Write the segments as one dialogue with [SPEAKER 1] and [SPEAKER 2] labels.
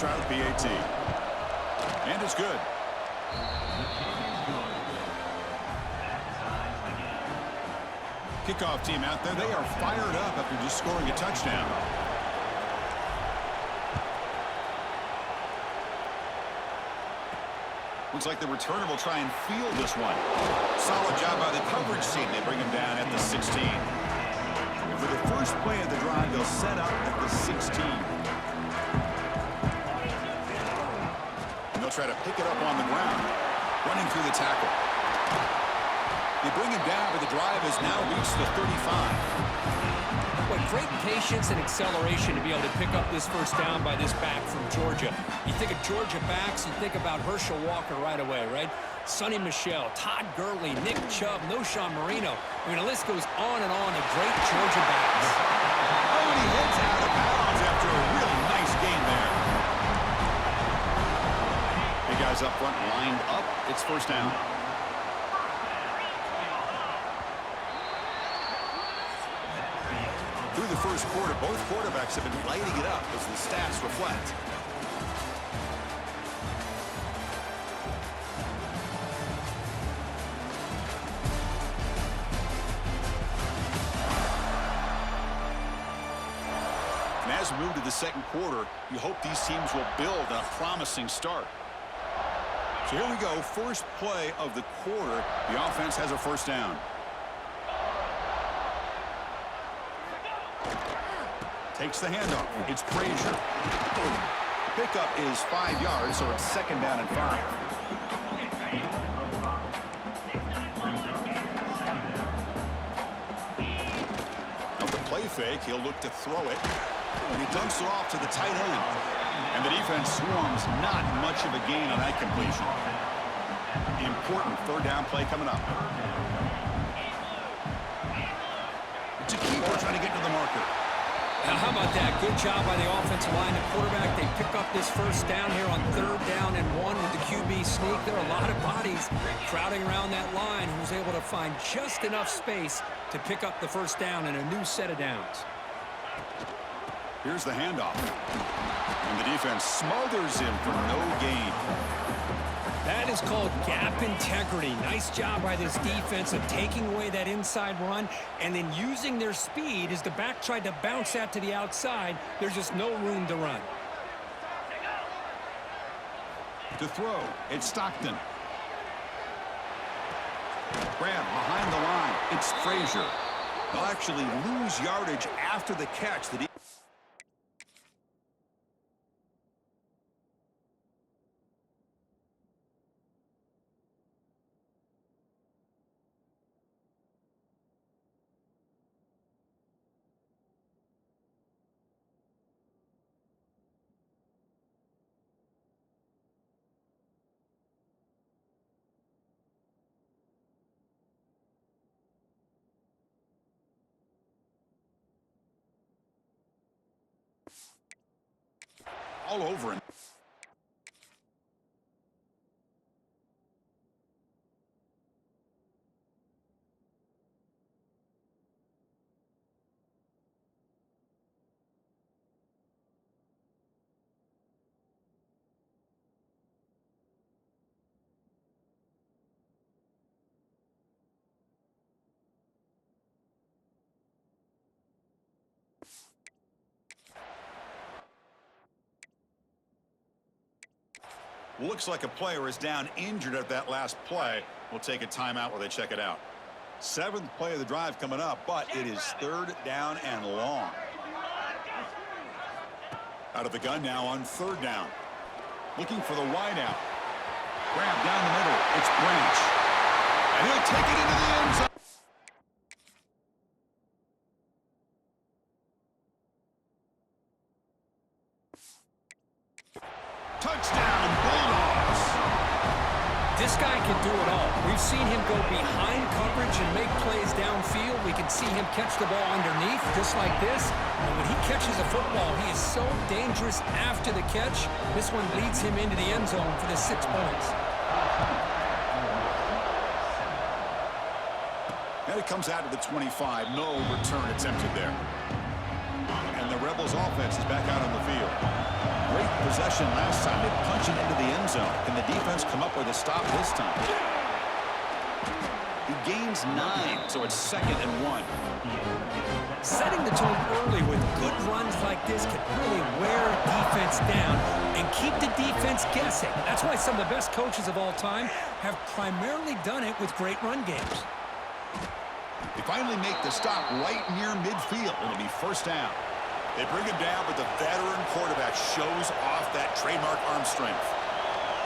[SPEAKER 1] try the PAT. And it's good. Kickoff team out there. They are fired up after just scoring a touchdown. Looks like the returner will try and field this one. Solid job by the coverage team. They bring him down at the 16. For the first play of the drive, they'll set up at the 16. And they'll try to pick it up on the ground. Running through the tackle. They bring him down, but the drive has now reached the 35.
[SPEAKER 2] What great patience and acceleration to be able to pick up this first down by this back from Georgia. You think of Georgia backs, you think about Herschel Walker right away, right? Sonny Michel, Todd Gurley, Nick Chubb, Knowshon Moreno. I mean, the list goes on and on of great Georgia backs.
[SPEAKER 1] Oh, and he heads out of bounds after a real nice game there. Hey, guys up front lined up. It's first down. Through the first quarter, both quarterbacks have been lighting it up as the stats reflect. And as we move to the second quarter, you hope these teams will build on a promising start. So here we go, first play of the quarter. The offense has a first down. Takes the handoff. It's Frazier. Pickup is 5 yards, so it's second down and 5. Now the play fake, he'll look to throw it. And he dumps it off to the tight end. And the defense swarms. Not much of a gain on that completion. Important third down play coming up. It's a keeper trying to get to the marker.
[SPEAKER 2] Now, how about that? Good job by the offensive line. The quarterback, they pick up this first down here on third down and 1 with the QB sneak. There are a lot of bodies crowding around that line who's able to find just enough space to pick up the first down and a new set of downs.
[SPEAKER 1] Here's the handoff. And the defense smothers him for no gain.
[SPEAKER 2] That is called gap integrity. Nice job by this defense of taking away that inside run and then using their speed as the back tried to bounce that to the outside. There's just no room to run.
[SPEAKER 1] To throw, it's Stockton. Grab behind the line, it's Frazier. They'll actually lose yardage after the catch. All over him. Looks like a player is down injured at that last play. We'll take a timeout while they check it out. 7th play of the drive coming up, but it is third down and long. Out of the gun now on third down. Looking for the wide out. Grab down the middle. It's Branch. And he'll take it into the end zone. Touchdown, Bulldogs.
[SPEAKER 2] This guy can do it all. We've seen him go behind coverage and make plays downfield. We can see him catch the ball underneath, just like this. And when he catches a football, he is so dangerous after the catch. This one leads him into the end zone for the 6 points.
[SPEAKER 1] And it comes out to the 25. No return attempted there. And the Rebels offense is back out on the field. Great possession last time. They punch it into the end zone. Can the defense come up with a stop this time? He gains 9, so it's 2nd and 1.
[SPEAKER 2] Setting the tone early with good runs like this can really wear a defense down and keep the defense guessing. That's why some of the best coaches of all time have primarily done it with great run games.
[SPEAKER 1] They finally make the stop right near midfield. It'll be 1st down. They bring him down, but the veteran quarterback shows off that trademark arm strength.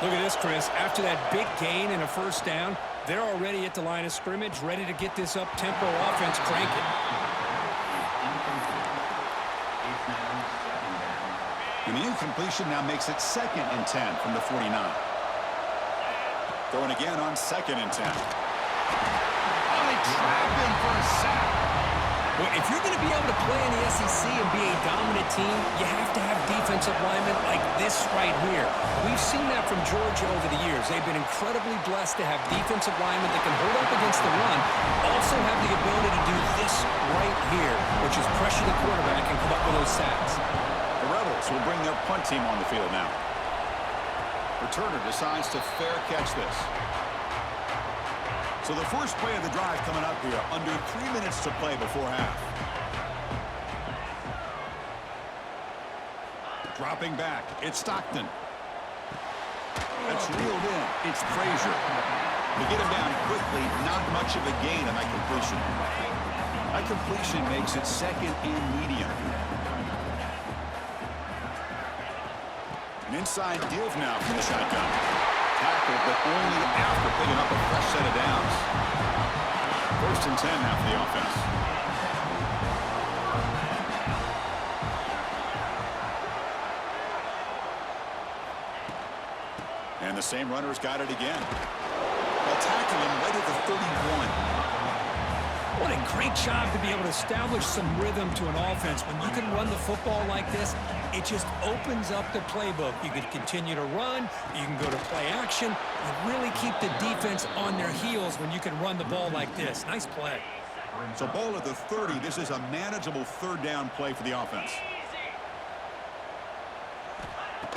[SPEAKER 2] Look at this, Chris. After that big gain and a 1st down, they're already at the line of scrimmage, ready to get this up-tempo offense cranking.
[SPEAKER 1] And the incompletion now makes it 2nd and 10 from the 49. Going again on 2nd and 10. Oh, they trap him for a sack.
[SPEAKER 2] Well, if you're going to be able to play in the SEC and be a dominant team, you have to have defensive linemen like this right here. We've seen that from Georgia over the years. They've been incredibly blessed to have defensive linemen that can hold up against the run, also have the ability to do this right here, which is pressure the quarterback and come up with those sacks.
[SPEAKER 1] The Rebels will bring their punt team on the field now. Returner decides to fair catch this. So the first play of the drive coming up here, under 3 minutes to play before half. Dropping back, it's Stockton. That's reeled in, it's Frazier. To get him down quickly, not much of a gain on that completion. That completion makes it 2nd and medium. An inside give now from the shotgun. Tackle, but only after picking up a fresh set of downs. 1st and 10 now for the offense. And the same runner's got it again. They'll tackle him right at the 31.
[SPEAKER 2] What a great job to be able to establish some rhythm to an offense. When you can run the football like this, it just opens up the playbook. You can continue to run. You can go to play action. You really keep the defense on their heels when you can run the ball like this. Nice play.
[SPEAKER 1] So ball at the 30. This is a manageable 3rd down play for the offense.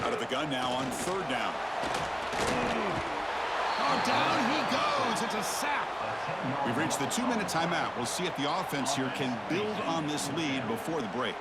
[SPEAKER 1] Out of the gun now on 3rd down. Oh, down he goes. It's a sack. We've reached the 2-minute timeout. We'll see if the offense here can build on this lead before the break.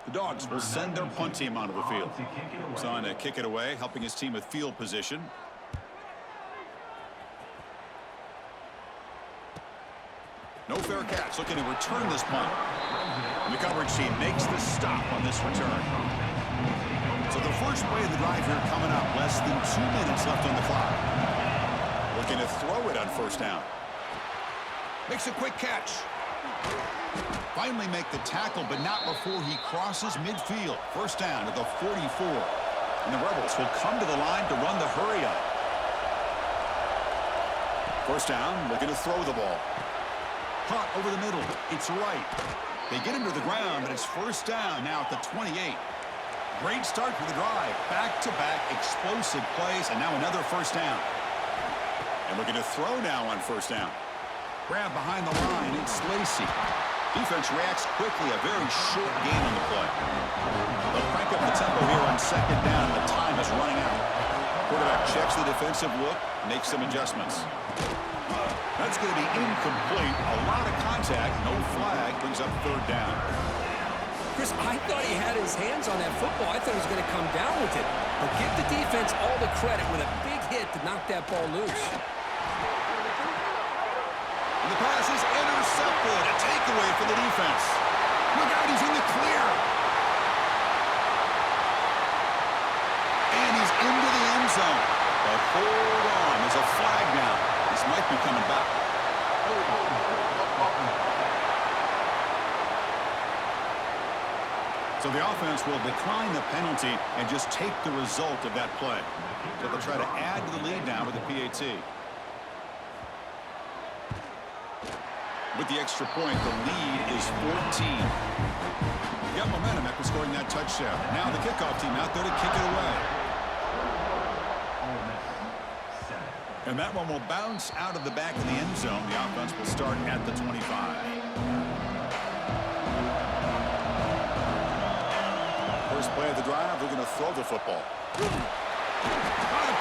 [SPEAKER 1] The Dogs will send their punt team onto the field. He's on to kick it away, helping his team with field position. No fair catch, looking to return this punt. And the coverage team makes the stop on this return. So the first play of the drive here coming up, less than 2 minutes left on the clock. Looking to throw it on 1st down. Makes a quick catch. Finally make the tackle, but not before he crosses midfield. 1st down at the 44. And the Rebels will come to the line to run the hurry up. 1st down, looking to throw the ball. Caught over the middle. It's right. They get him to the ground, but it's 1st down now at the 28. Great start for the drive. Back-to-back explosive plays, and now another 1st down. And looking to throw now on 1st down. Grab behind the line, it's Lacy. Defense reacts quickly, a very short gain on the play. They'll crank up the tempo here on 2nd down. The time is running out. Quarterback checks the defensive look, makes some adjustments. That's going to be incomplete. A lot of contact, no flag, brings up 3rd down.
[SPEAKER 2] Chris, I thought he had his hands on that football. I thought he was going to come down with it. But give the defense all the credit with a big hit to knock that ball loose.
[SPEAKER 1] The pass is intercepted. A takeaway for the defense. Look out, he's in the clear. And he's into the end zone. But hold on, there's a flag now. This might be coming back. So the offense will decline the penalty and just take the result of that play. So they'll try to add to the lead now with the PAT. With the extra point, the lead is 14. Got momentum after scoring that touchdown. Now the kickoff team out there to kick it away. And that one will bounce out of the back of the end zone. The offense will start at the 25. First play of the drive, they're going to throw the football.
[SPEAKER 2] The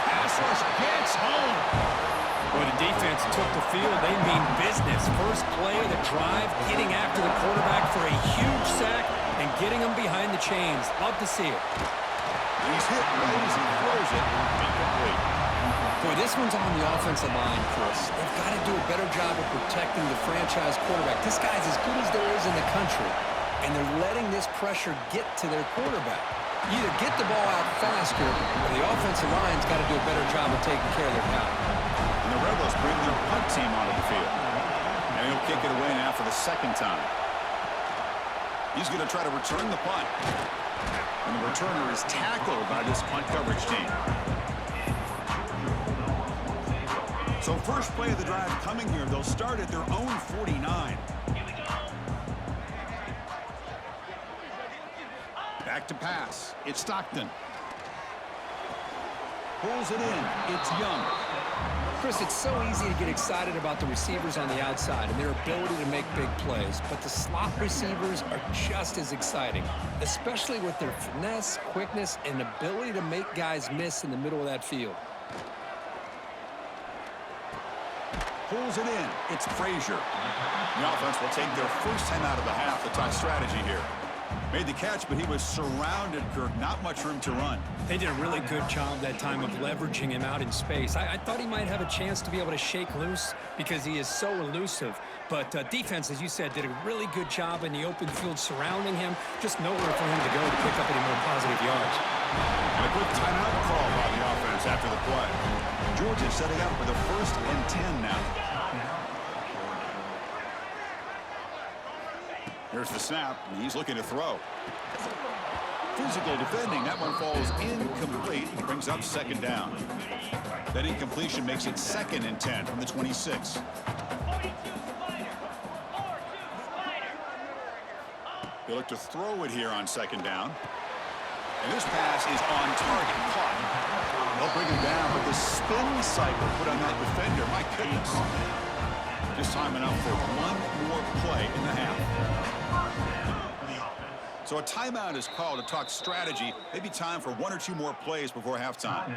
[SPEAKER 2] pass rush gets home. Well, the defense took the field. They mean business. First play of the drive, getting after the quarterback for a huge sack and getting him behind the chains. Love to see it.
[SPEAKER 1] He's hit right as he throws it. Incomplete.
[SPEAKER 2] Boy, this one's on the offensive line, Chris. They've got to do a better job of protecting the franchise quarterback. This guy's as good as there is in the country, and they're letting this pressure get to their quarterback. Either get the ball out faster, or the offensive line's got to do a better job of taking care of their guy.
[SPEAKER 1] And the Rebels bring their punt team onto the field. And he'll kick it away now for the second time. He's going to try to return the punt. And the returner is tackled by this punt coverage team. So first play of the drive coming here. They'll start at their own 49. Back to pass. It's Stockton. Pulls it in. It's Young.
[SPEAKER 2] Chris, it's so easy to get excited about the receivers on the outside and their ability to make big plays, but the slot receivers are just as exciting, especially with their finesse, quickness, and ability to make guys miss in the middle of that field.
[SPEAKER 1] Pulls it in. It's Frazier. The offense will take their first time out of the half. The top strategy here. Made the catch, but he was surrounded, Kirk. Not much room to run.
[SPEAKER 2] They did a really good job that time of leveraging him out in space. I thought he might have a chance to be able to shake loose because he is so elusive. But defense, as you said, did a really good job in the open field surrounding him. Just nowhere for him to go to pick up any more positive yards.
[SPEAKER 1] And a quick timeout call by the offense after the play. Georgia setting up for the 1st and 10 now. Here's the snap, and he's looking to throw. Physical defending. That one falls incomplete. Brings up second down. That incompletion makes it 2nd and 10 from the 26. They look to throw it here on 2nd down. And this pass is on target. Caught. They'll bring him down with the spin cycle put on that defender. My goodness. Just time enough for one more play in the half. So a timeout is called to talk strategy. Maybe time for 1 or 2 more plays before halftime.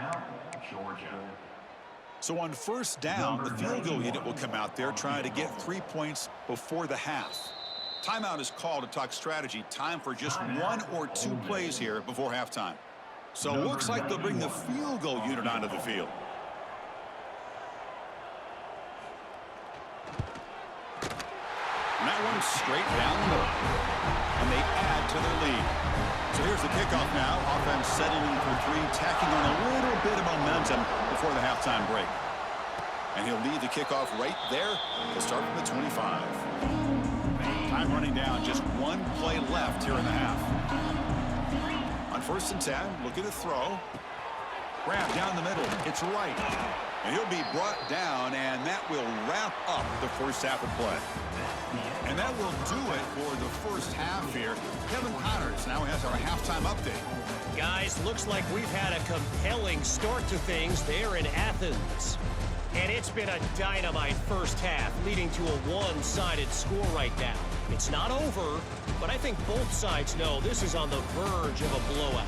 [SPEAKER 1] So on 1st down, the field goal unit will come out there trying to get 3 points before the half. Timeout is called to talk strategy. Time for just 1 or 2 plays here before halftime. So it looks like they'll bring the field goal unit onto the field. And that one's straight down the middle. And they add to their lead. So here's the kickoff now. Offense settling for 3, tacking on a little bit of momentum before the halftime break. And he'll lead the kickoff right there to start from the 25. Time running down, just 1 play left here in the half. On 1st and 10, looking to throw. Grab down the middle. It's right. And he'll be brought down, and that will wrap up the first half of play. And that will do it for the first half here. Kevin Connors now has our halftime update.
[SPEAKER 3] Guys, looks like we've had a compelling start to things there in Athens. And it's been a dynamite first half, leading to a one-sided score right now. It's not over, but I think both sides know this is on the verge of a blowout.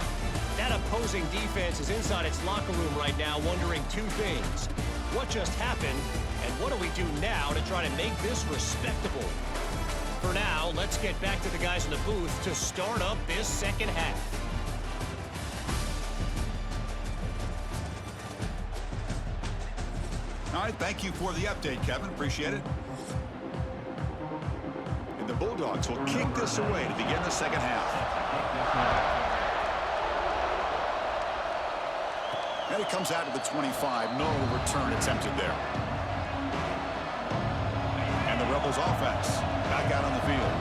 [SPEAKER 3] That opposing defense is inside its locker room right now wondering 2 things. What just happened, and what do we do now to try to make this respectable? For now, let's get back to the guys in the booth to start up this second half.
[SPEAKER 1] All right, thank you for the update, Kevin. Appreciate it. And the Bulldogs will kick this away to begin the second half. And it comes out to the 25. No return attempted there. And the Rebels offense back out on the field.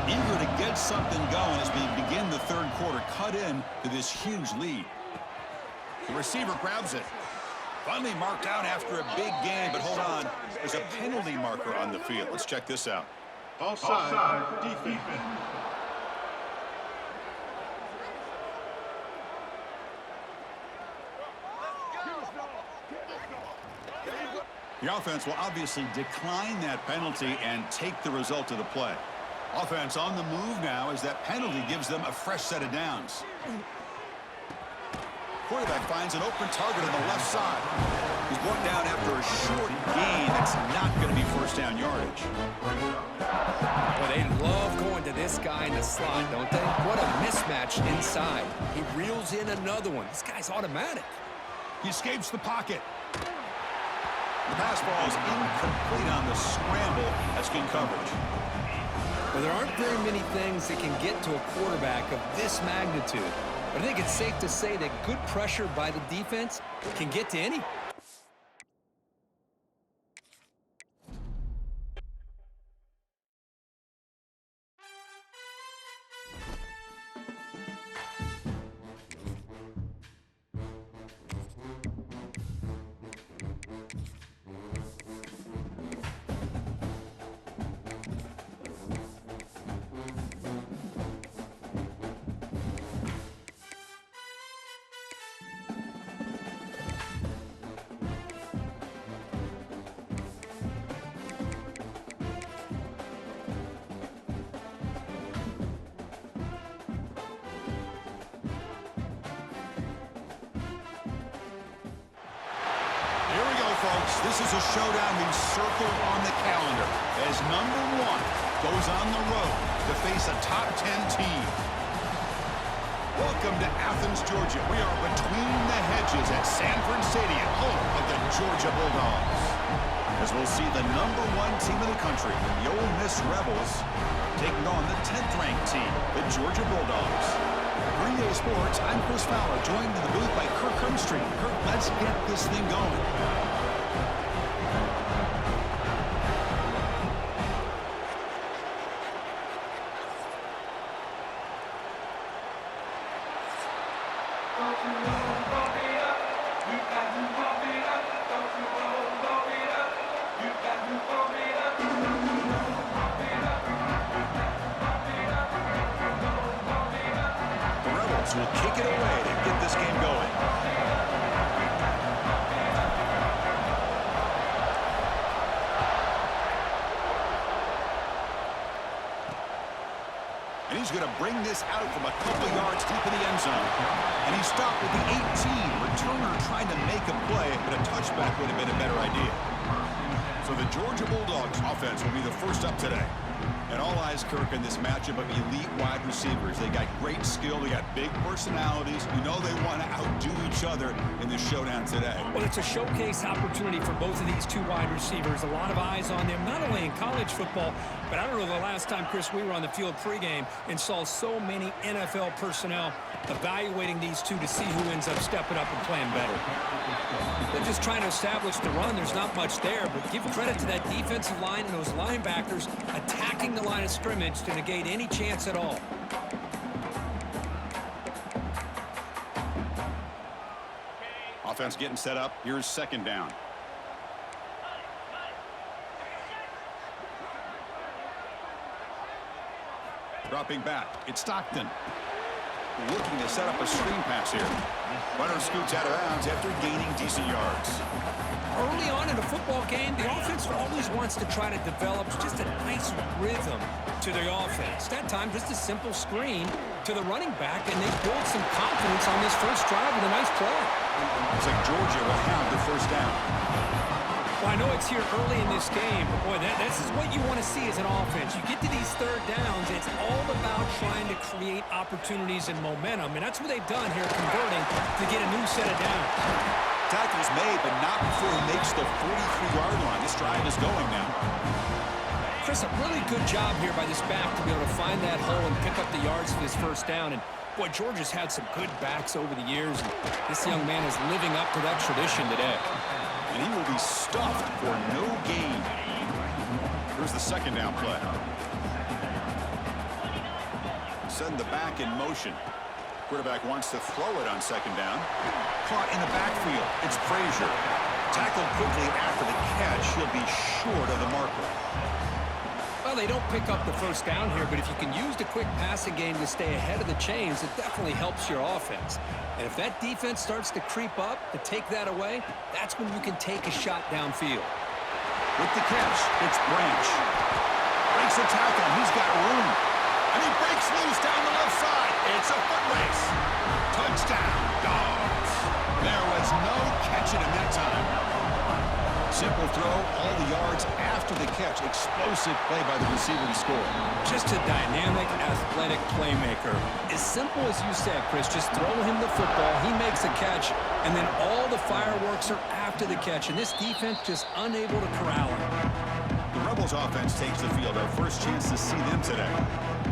[SPEAKER 1] Eager to get something going as we begin the third quarter. Cut in to this huge lead. The receiver grabs it. Finally marked out after a big game, but hold on. There's a penalty marker on the field. Let's check this out.
[SPEAKER 4] Offside, defense.
[SPEAKER 1] The offense will obviously decline that penalty and take the result of the play. Offense on the move now as that penalty gives them a fresh set of downs. Quarterback finds an open target on the left side. He's brought down after a short gain. That's not going to be first down yardage.
[SPEAKER 2] Well, they love going to this guy in the slot, don't they? What a mismatch inside. He reels in another one. This guy's automatic.
[SPEAKER 1] He escapes the pocket. The pass ball is incomplete on the scramble. That's good coverage.
[SPEAKER 2] Well, there aren't very many things that can get to a quarterback of this magnitude. But I think it's safe to say that good pressure by the defense can get to any.
[SPEAKER 1] Folks, this is a showdown we've circled on the calendar as number one goes on the road to face a top 10 team. Welcome to Athens, Georgia. We are between the hedges at Sanford Stadium, home of the Georgia Bulldogs. As we'll see the number one team in the country, the Ole Miss Rebels, taking on the 10th ranked team, the Georgia Bulldogs. Green Day Sports, I'm Chris Fowler, joined in the booth by Kirk Hermstreet. Kirk, let's get this thing going. Will kick it away to get this game going. And he's going to bring this out from a couple yards deep in the end zone. And he stopped with the 18. Returner trying to make a play, but a touchback would have been a better idea. So the Georgia Bulldogs offense will be the first up today. And all eyes, Kirk, in this matchup of elite wide receivers. They got great skill. They got big personalities. You know they want to outdo each other in this showdown today.
[SPEAKER 2] Well, it's a showcase opportunity for both of these two wide receivers. A lot of eyes on them, not only in college football, but I don't know the last time, Chris, we were on the field pregame and saw so many NFL personnel evaluating these two to see who ends up stepping up and playing better. They're just trying to establish the run. There's not much there, but give credit to that defensive line and those linebackers attacking the line of scrimmage to negate any chance at all.
[SPEAKER 1] Offense getting set up. Here's second down. Dropping back. It's Stockton. Looking to set up a screen pass here. Runner scoots out of bounds after gaining decent yards.
[SPEAKER 2] Early on in a football game, the offense always wants to try to develop just a nice rhythm to the offense. That time, just a simple screen to the running back, and they build some confidence on this first drive with a nice play.
[SPEAKER 1] Looks like Georgia will have the first down.
[SPEAKER 2] Well, I know it's here early in this game, but boy, this is what you want to see as an offense. You get to these third downs, it's all about trying to create opportunities and momentum, and that's what they've done here, converting to get a new set of downs.
[SPEAKER 1] Tackle's made, but not before he makes the 43-yard line. This drive is going now.
[SPEAKER 2] Chris, a really good job here by this back to be able to find that hole and pick up the yards for this first down. And boy, Georgia's had some good backs over the years, and this young man is living up to that tradition today.
[SPEAKER 1] And he will be stuffed for no gain. Here's the second down play. send the back in motion. Quarterback wants to throw it on second down. Caught in the backfield. It's Frazier. Tackled quickly after the catch. He'll be short of the marker.
[SPEAKER 2] Well, they don't pick up the first down here, but if you can use the quick passing game to stay ahead of the chains, it definitely helps your offense. And if that defense starts to creep up to take that away, that's when you can take a shot downfield.
[SPEAKER 1] With the catch, it's Branch. Breaks the tackle. He's got room. And he breaks loose down the left side. It's a foot race. Touchdown, Dogs. There was no catching him that time. Simple throw, all the yards after the catch. Explosive play by the receiver to score.
[SPEAKER 2] Just a dynamic, athletic playmaker. As simple as you said, Chris, just throw him the football, he makes a catch, and then all the fireworks are after the catch, and this defense just unable to corral him.
[SPEAKER 1] The Rebels offense takes the field. Our first chance to see them today.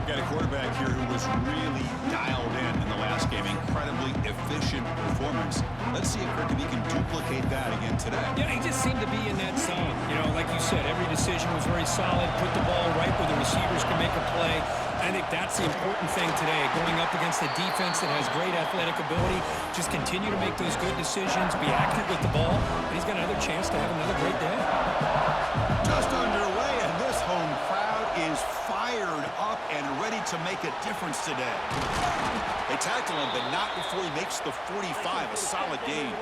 [SPEAKER 1] Got a quarterback here who was really dialed in the last game. Incredibly efficient performance. Let's see if Kirby can duplicate that again today.
[SPEAKER 2] Yeah, he just seemed to be in that zone. You know, like you said, every decision was very solid. Put the ball right where the receivers can make a play. I think that's the important thing today. Going up against a defense that has great athletic ability. Just continue to make those good decisions. Be accurate with the ball. And he's got another chance to have another great day.
[SPEAKER 1] Just underway, and this home crowd is fired up and ready to make a difference today. They tackle him, but not before he makes the 45, a solid gain.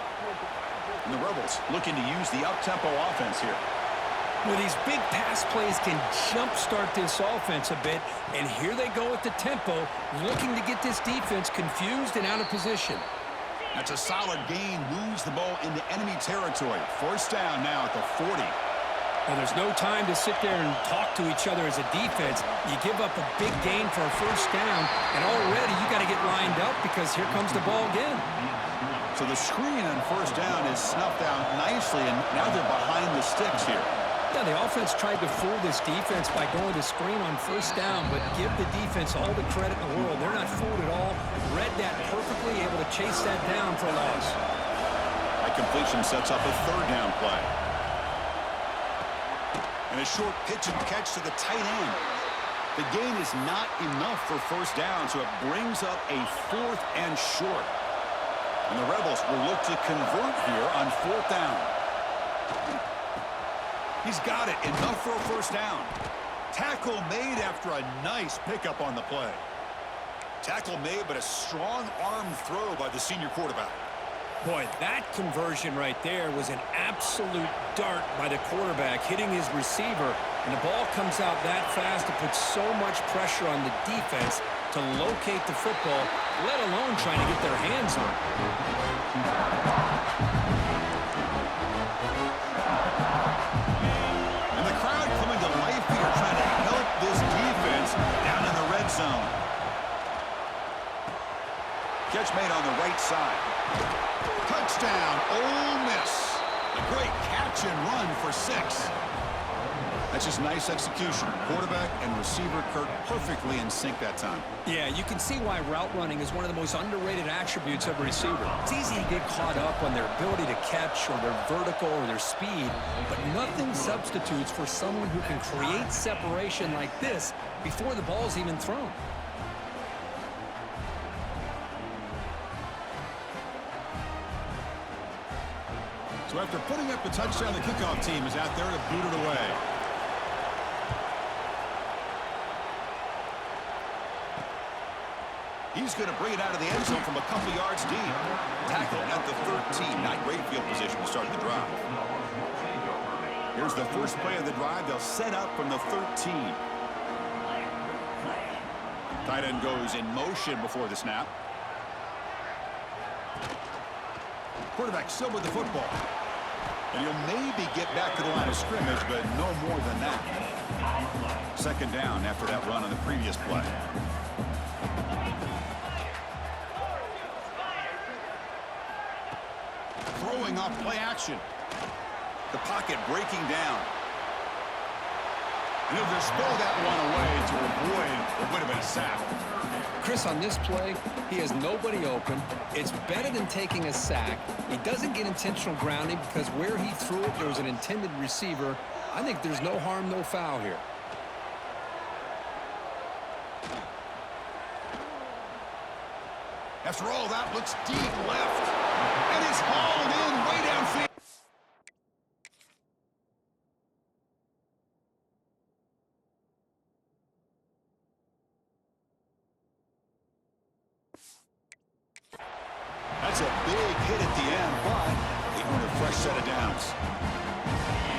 [SPEAKER 1] And the Rebels looking to use the up-tempo offense here.
[SPEAKER 2] Well, these big pass plays can jumpstart this offense a bit, and here they go with the tempo, looking to get this defense confused and out of position.
[SPEAKER 1] That's a solid gain, moves the ball into enemy territory. First down now at the 40.
[SPEAKER 2] Well, there's no time to sit there and talk to each other as a defense. You give up a big gain for a first down, and already you got to get lined up because here comes the ball again.
[SPEAKER 1] So the screen on first down is snuffed out nicely, and now they're behind the sticks here.
[SPEAKER 2] Yeah, the offense tried to fool this defense by going to screen on first down, but give the defense all the credit in the world. They're not fooled at all. Read that perfectly, able to chase that down for a loss.
[SPEAKER 1] That completion sets up a third down play. And a short pitch and catch to the tight end. The gain is not enough for first down, so it brings up a 4th and short. And the Rebels will look to convert here on 4th down. He's got it. Enough for a first down. Tackle made after a nice pickup on the play. Tackle made, but a strong arm throw by the senior quarterback.
[SPEAKER 2] Boy, that conversion right there was an absolute dart by the quarterback, hitting his receiver, and the ball comes out that fast. It puts so much pressure on the defense to locate the football, let alone trying to get their hands on it.
[SPEAKER 1] And the crowd coming to life here, trying to help this defense down in the red zone. Catch made on the right side. Touchdown, Ole Miss. A great catch and run for 6. That's just nice execution. Quarterback and receiver Kirk perfectly in sync that time.
[SPEAKER 2] Yeah, you can see why route running is one of the most underrated attributes of a receiver. It's easy to get caught up on their ability to catch or their vertical or their speed, but nothing substitutes for someone who can create separation like this before the ball's even thrown.
[SPEAKER 1] So after putting up the touchdown, the kickoff team is out there to boot it away. He's going to bring it out of the end zone from a couple yards deep. Tackle at the 13. Not great field position to start the drive. Here's the first play of the drive. They'll set up from the 13. Tight end goes in motion before the snap. Quarterback still with the football. And he'll maybe get back to the line of scrimmage, but no more than that. Second down after that run on the previous play. Throwing off play action. The pocket breaking down. And he'll just throw that one away to avoid what would have been a sack.
[SPEAKER 2] Chris, on this play, he has nobody open. It's better than taking a sack. He doesn't get intentional grounding because where he threw it, there was an intended receiver. I think there's no harm, no foul here.
[SPEAKER 1] After all, that looks deep left. And it's hauled in way downfield. That's a big hit at the end, but they earn a fresh set of downs.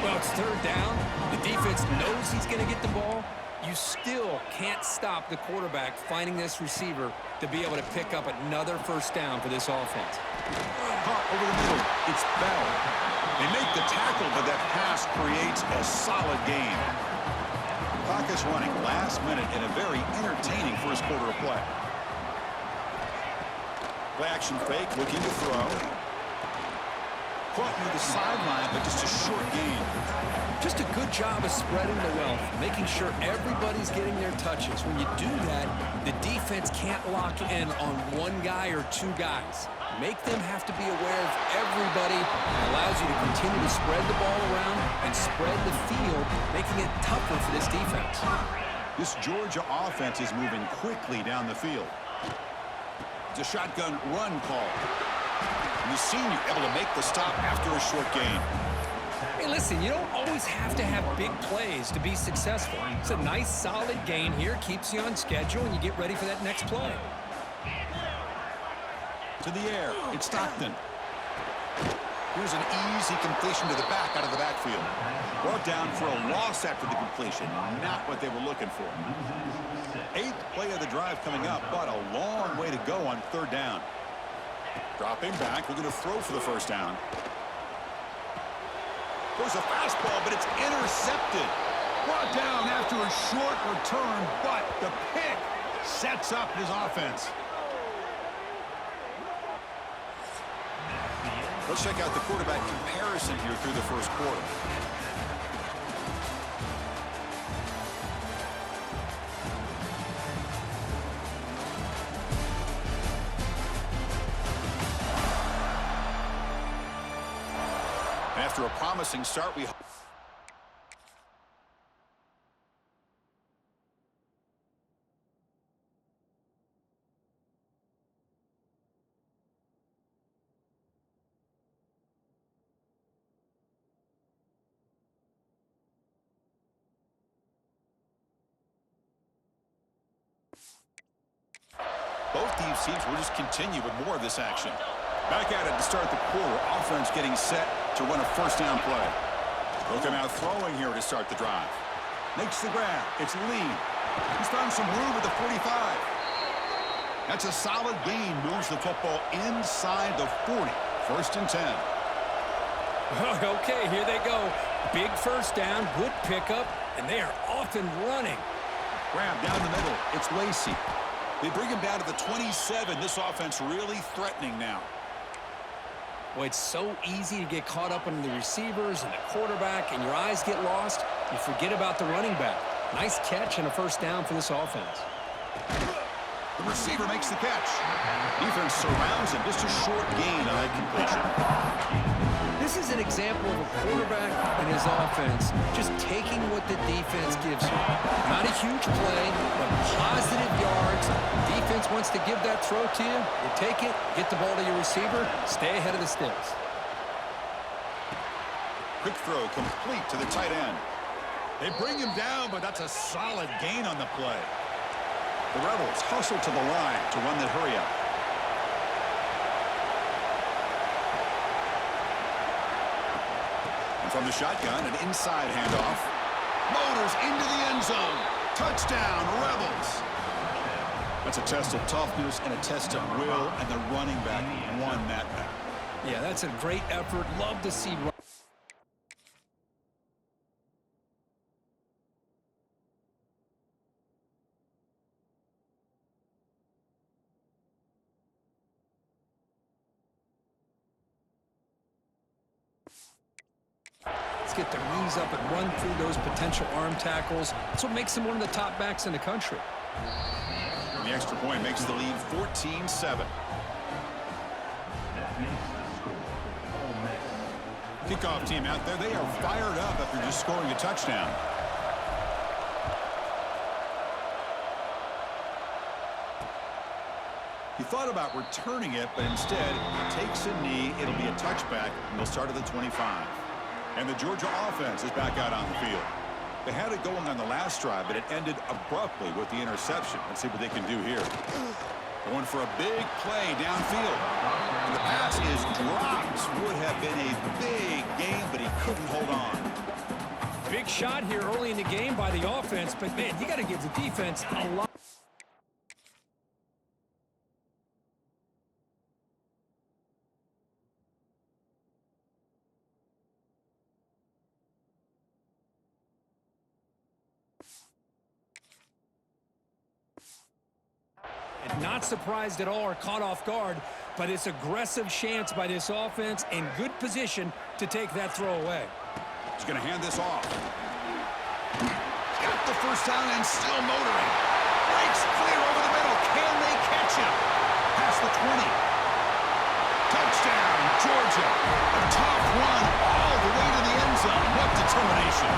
[SPEAKER 2] Well, it's third down. The defense knows he's going to get the ball. You still can't stop the quarterback finding this receiver to be able to pick up another first down for this offense.
[SPEAKER 1] Caught over the middle. It's Bell. They make the tackle, but that pass creates a solid gain. Clock is running last minute in a very entertaining first quarter of play. Play action fake, looking to throw. Caught near the sideline, but just a short gain.
[SPEAKER 2] Just a good job of spreading the wealth, making sure everybody's getting their touches. When you do that, the defense can't lock in on one guy or two guys. Make them have to be aware of everybody. It allows you to continue to spread the ball around and spread the field, making it tougher for this defense.
[SPEAKER 1] This Georgia offense is moving quickly down the field. It's a shotgun run call. And the senior able to make the stop after a short gain.
[SPEAKER 2] Hey, listen, you don't always have to have big plays to be successful. It's a nice, solid gain here, keeps you on schedule, and you get ready for that next play.
[SPEAKER 1] To the air, it's Stockton. Here's an easy completion to the back out of the backfield. Brought down for a loss after the completion, not what they were looking for. 8th play of the drive coming up, but a long way to go on third down. Dropping back, looking to throw for the first down. There's a fastball, but it's intercepted. Brought down after a short return, but the pick sets up his offense. Let's check out the quarterback comparison here through the first quarter. After a promising start, we both these teams will just continue with more of this action. Back at it to start the quarter. Offense getting set to run a first down play. They'll come out throwing here to start the drive. Makes the grab. It's Lee. He's found some room at the 45. That's a solid gain. Moves the football inside the 40. First and 10.
[SPEAKER 2] Okay, here they go. Big first down, good pickup, and they are off and running.
[SPEAKER 1] Grab down the middle. It's Lacey. They bring him down to the 27. This offense really threatening now.
[SPEAKER 2] Boy, it's so easy to get caught up in the receivers and the quarterback, and your eyes get lost. You forget about the running back. Nice catch and a first down for this offense.
[SPEAKER 1] The receiver makes the catch. Defense surrounds him. Just a short gain on that completion.
[SPEAKER 2] This is an example of a quarterback and his offense just taking what the defense gives you. Not a huge play, but positive yards. Defense wants to give that throw to you. You take it, get the ball to your receiver, stay ahead of the sticks.
[SPEAKER 1] Quick throw complete to the tight end. They bring him down, but that's a solid gain on the play. The Rebels hustle to the line to run the hurry up. And from the shotgun, an inside handoff. Motors into the end zone. Touchdown, Rebels. That's a test of toughness and a test of will, and the running back won that back.
[SPEAKER 2] Yeah, that's a great effort. Love to see. Let's get their knees up and run through those potential arm tackles. That's what makes him one of the top backs in the country.
[SPEAKER 1] The extra point makes the lead 14-7. Kickoff team out there, they are fired up after just scoring a touchdown. He thought about returning it, but instead takes a knee. It'll be a touchback, and they'll start at the 25. And the Georgia offense is back out on the field. They had it going on the last drive, but it ended abruptly with the interception. Let's see what they can do here. Going for a big play downfield. And the pass is dropped. Would have been a big game, but he couldn't hold on.
[SPEAKER 2] Big shot here early in the game by the offense, but, man, you got to give the defense a lot. And not surprised at all or caught off guard by this aggressive chance by this offense in good position to take that throw away.
[SPEAKER 1] He's going to hand this off. Got the first down and still motoring. Breaks clear over the middle. Can they catch him? Past the 20. Touchdown, Georgia. A tough run all the way to the end zone. What determination.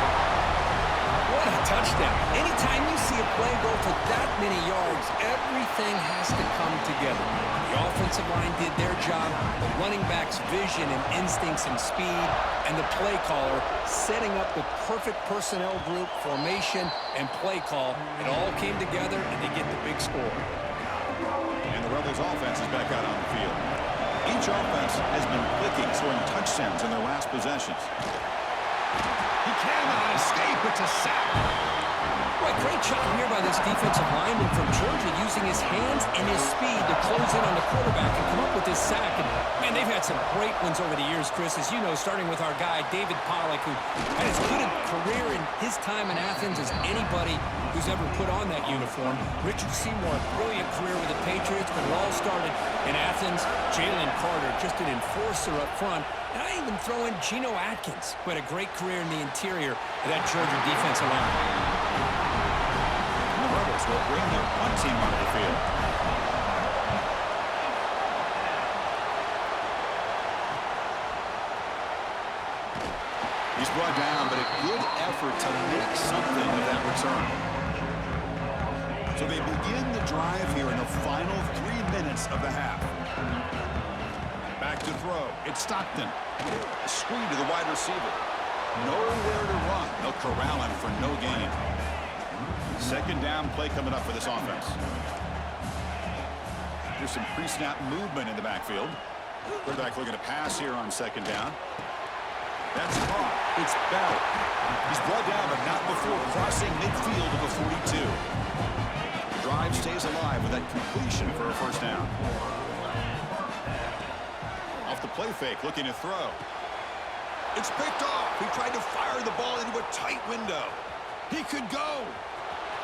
[SPEAKER 2] What a touchdown. Anytime you see a play go for that many yards, everything has to come together. The offensive line did their job, the running back's vision and instincts and speed, and the play caller setting up the perfect personnel group, formation, and play call. It all came together, and they get the big score.
[SPEAKER 1] And the Rebels offense is back out on the field. Each offense has been clicking, scoring touchdowns in their last possessions. He cannot escape. It's a sack.
[SPEAKER 2] Right, great job here by this defensive lineman from Georgia using his hands and his speed to close in on the quarterback and come up with this sack. And, man, they've had some great ones over the years, Chris, as you know, starting with our guy, David Pollack, who had as good a career in his time in Athens as anybody who's ever put on that uniform. Richard Seymour, a brilliant career with the Patriots, but it all started in Athens. Jalen Carter, just an enforcer up front. And I even throw in Geno Atkins, who had a great career in the interior of that Georgia defensive line.
[SPEAKER 1] And the Rebels will bring their punt team onto the field. He's brought down, but a good effort to make something of that return. So they begin the drive here in the final 3 minutes of the half. Back to throw. It's Stockton. Screen to the wide receiver. Nowhere to run. They'll corral him for no gain. Second down play coming up for this offense. There's some pre-snap movement in the backfield. Quarterback looking to pass here on second down. That's caught. It's Bell. He's brought down, but not before crossing midfield of the 42. The drive stays alive with that completion for a first down. Off the play fake, looking to throw. It's picked off. He tried to fire the ball into a tight window. He could go.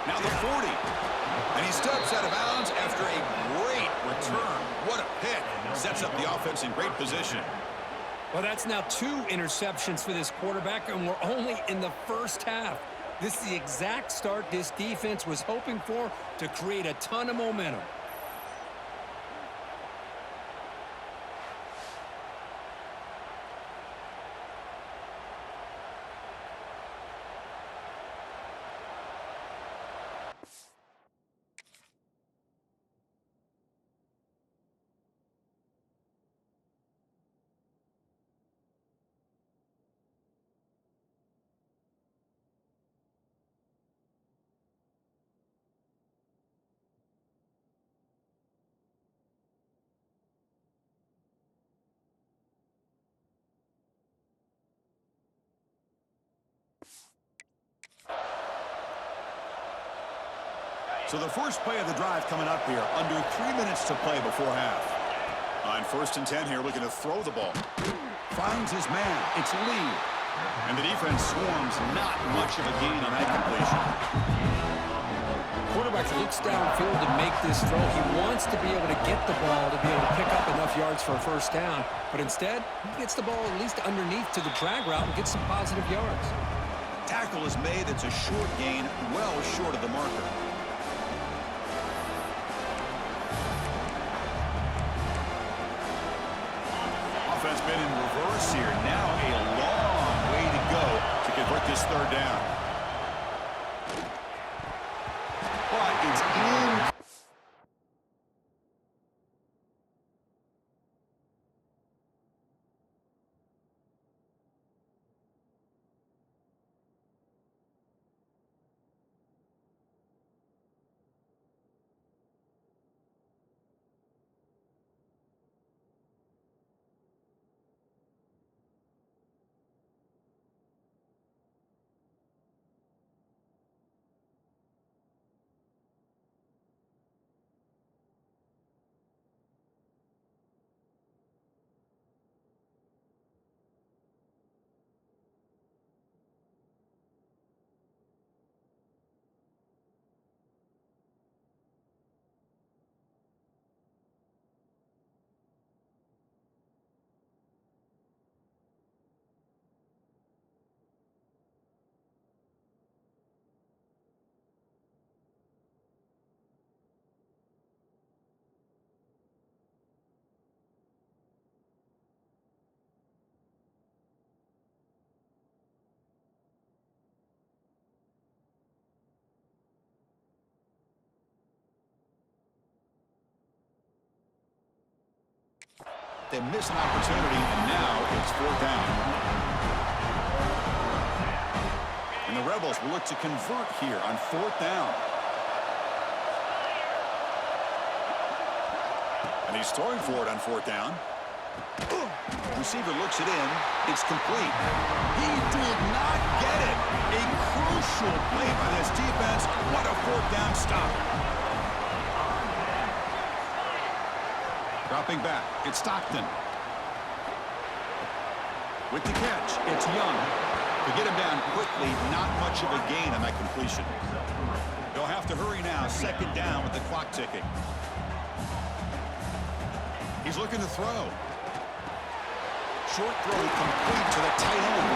[SPEAKER 1] Now the 40. And he steps out of bounds after a great return. What a pick. Sets up the offense in great position.
[SPEAKER 2] Well, that's now 2 interceptions for this quarterback, and we're only in the first half. This is the exact start this defense was hoping for to create a ton of momentum.
[SPEAKER 1] So the first play of the drive coming up here, under 3 minutes to play before half. On first and 10 here, looking to throw the ball. Finds his man. It's Lee. And the defense swarms. Not much of a gain on that completion.
[SPEAKER 2] Quarterback looks downfield to make this throw. He wants to be able to get the ball to be able to pick up enough yards for a first down. But instead, he gets the ball at least underneath to the drag route and gets some positive yards.
[SPEAKER 1] Tackle is made. It's a short gain, well short of the marker. Offense been in reverse here. Now a long way to go to convert this third down. But it's in. they miss an opportunity, and now it's 4th down. And the Rebels will look to convert here on 4th down. And he's throwing for it on 4th down. Receiver looks it in. It's complete. He did not get it. A crucial play by this defense. What a 4th down stop. Dropping back. It's Stockton. With the catch, it's Young. To get him down quickly, not much of a gain on that completion. They'll have to hurry now. 2nd down with the clock ticking. He's looking to throw. Short throw complete to the tight end.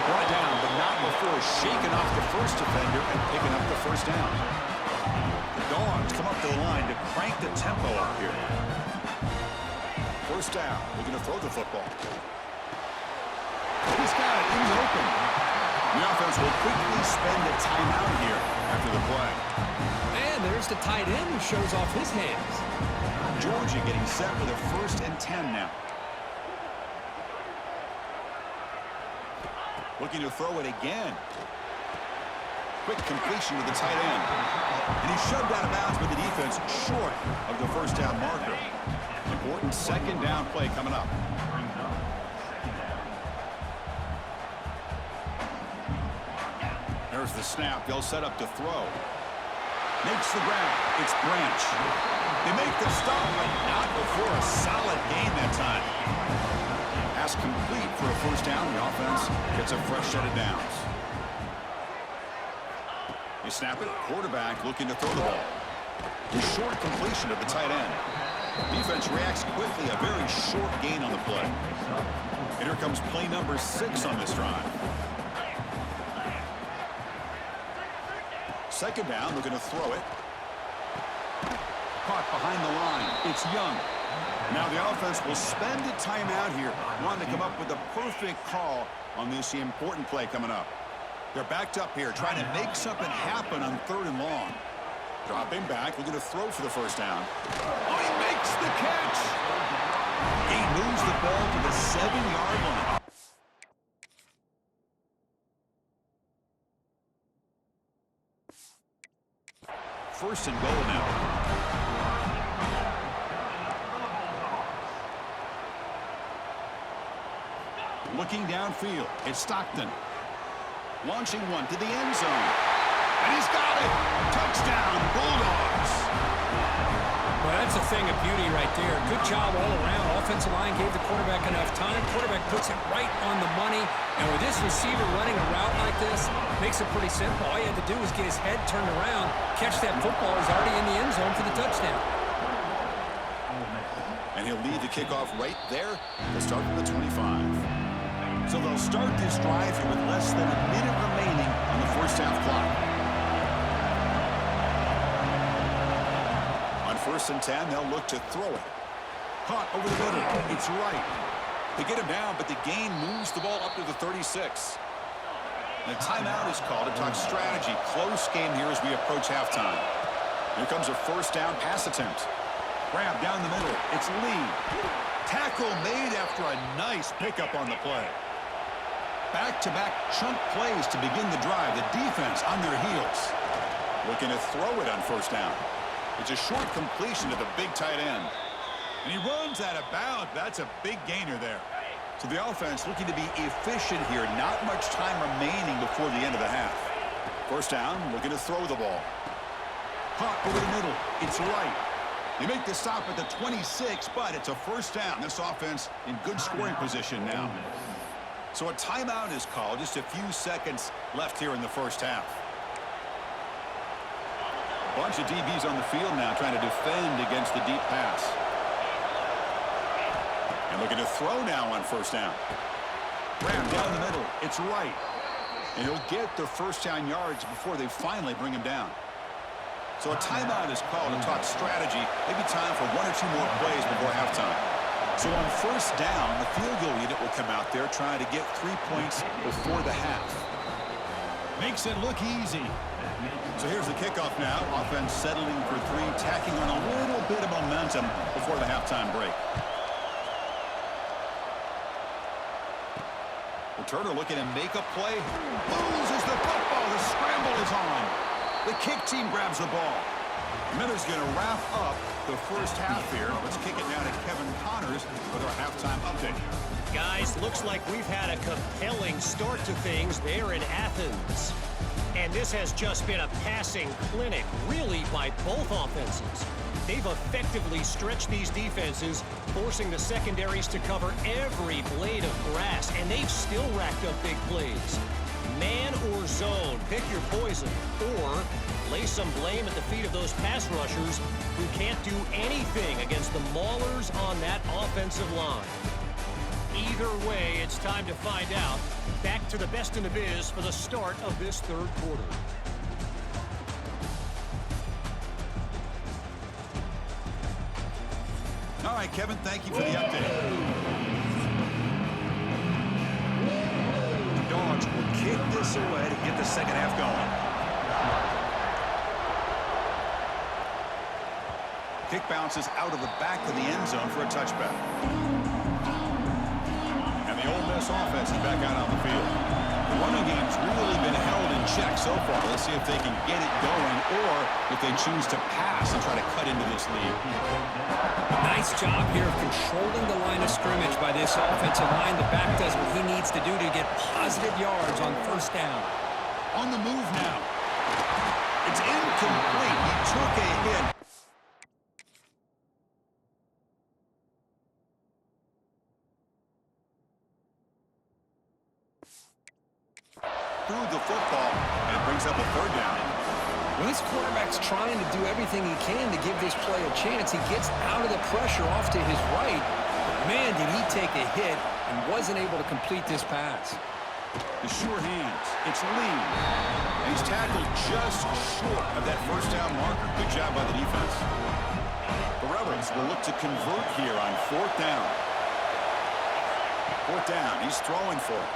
[SPEAKER 1] Brought down, but not before shaking off the first defender and picking up the 1st down. The Dogs come up to the line to crank the tempo up here. 1st down, looking to throw the football. He's got it in the open. The offense will quickly spend a timeout here after the play.
[SPEAKER 2] And there's the tight end who shows off his hands.
[SPEAKER 1] Georgia getting set with a 1st and 10 now. Looking to throw it again. Quick completion to the tight end. And he's shoved out of bounds by the defense short of the 1st down marker. Important 2nd down play coming up. There's the snap. They'll set up to throw. Makes the grab. It's Branch. They make the stop, but not before a solid gain that time. Pass complete for a 1st down. The offense gets a fresh set of downs. They snap it. Quarterback looking to throw the ball. The short completion of the tight end. Defense reacts quickly. A very short gain on the play. And here comes play number 6 on this drive. 2nd down, looking to throw it. Caught behind the line. It's Young. Now the offense will spend a timeout here, wanting to come up with a perfect call on this important play coming up. They're backed up here, trying to make something happen on 3rd and long. Dropping back, looking to throw for the 1st down. Oh, he makes the catch! He moves the ball to the 7-yard line. 1st and goal now. Looking downfield, it's Stockton. Launching one to the end zone. And he's got it! Touchdown, Bulldogs!
[SPEAKER 2] Well, that's a thing of beauty right there. Good job all around. Offensive line gave the quarterback enough time. Quarterback puts it right on the money. And with this receiver running a route like this, makes it pretty simple. All you had to do was get his head turned around, catch that football. He's already in the end zone for the touchdown.
[SPEAKER 1] And he'll lead the kickoff right there. They'll start from the 25. So they'll start this drive here with less than a minute remaining on the 1st half clock. On 1st and 10, they'll look to throw it. Caught over the middle. It's right. They get him down, but the gain moves the ball up to the 36. And a timeout is called to talk strategy. Close game here as we approach halftime. Here comes a 1st down pass attempt. Grab down the middle. It's Lee. Tackle made after a nice pickup on the play. Back-to-back chunk plays to begin the drive. The defense on their heels. Looking to throw it on 1st down. It's a short completion to the big tight end. And he runs out of bounds. That's a big gainer there. So the offense looking to be efficient here. Not much time remaining before the end of the half. 1st down, looking to throw the ball. Caught over the middle. It's right. They make the stop at the 26, but it's a 1st down. This offense in good scoring position now. So a timeout is called. Just a few seconds left here in the 1st half. A bunch of DBs on the field now trying to defend against the deep pass. And looking to throw now on 1st down. Ram down the middle. It's right. And he'll get the 1st down yards before they finally bring him down. So a timeout is called to talk strategy. Maybe time for 1 or 2 more plays before halftime. So on 1st down, the field goal unit will come out there trying to get 3 points before the half. Makes it look easy. So here's the kickoff now. Offense settling for 3, tacking on a little bit of momentum before the halftime break. Turner looking to make a play. Loses the football. The scramble is on. The kick team grabs the ball. Miller's going to wrap up the first half here. Let's kick it down to Kevin Connors with our halftime update.
[SPEAKER 3] Guys, looks like we've had a compelling start to things there in Athens. And this has just been a passing clinic, really, by both offenses. They've effectively stretched these defenses, forcing the secondaries to cover every blade of grass, and they've still racked up big plays. Man or zone, pick your poison, or lay some blame at the feet of those pass rushers who can't do anything against the maulers on that offensive line. Either way, it's time to find out. Back to the best in the biz for the start of this third quarter.
[SPEAKER 1] All right, Kevin, thank you for the update. The Dogs will kick this away to get the second half going. Kick bounces out of the back of the end zone for a touchback. And the Ole Miss offense is back out on the field. The running game's really been held in check so far. Let's see if they can get it going or if they choose to pass and try to cut into this lead.
[SPEAKER 2] Nice job here of controlling the line of scrimmage by this offensive line. The back does what he needs to do to get positive yards on first down.
[SPEAKER 1] On the move now. It's incomplete. He took a hit. Threw the football and brings up a third down.
[SPEAKER 2] When this quarterback's trying to do everything he can to give this play a chance, he gets out of the pressure off to his right. But man, did he take a hit and wasn't able to complete this pass.
[SPEAKER 1] The sure hands. It's Lee. And he's tackled just short of that first down marker. Good job by the defense. The Rebels will look to convert here on fourth down. Fourth down. He's throwing for it.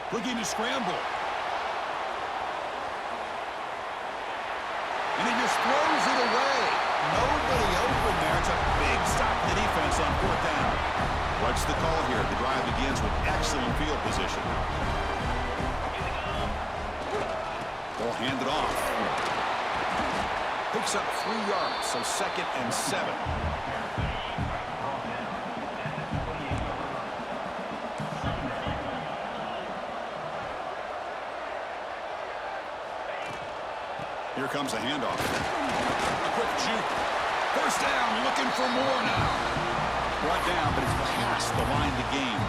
[SPEAKER 1] Looking to scramble. And he just throws it away. Nobody open there. It's a big stop to the defense on fourth down. What's the call here? The drive begins with excellent field position. Ball handed off. Picks up 3 yards, so 2nd and 7. Here comes a handoff. A quick juke. First down, looking for more now. Brought down, but it's past the line to gain.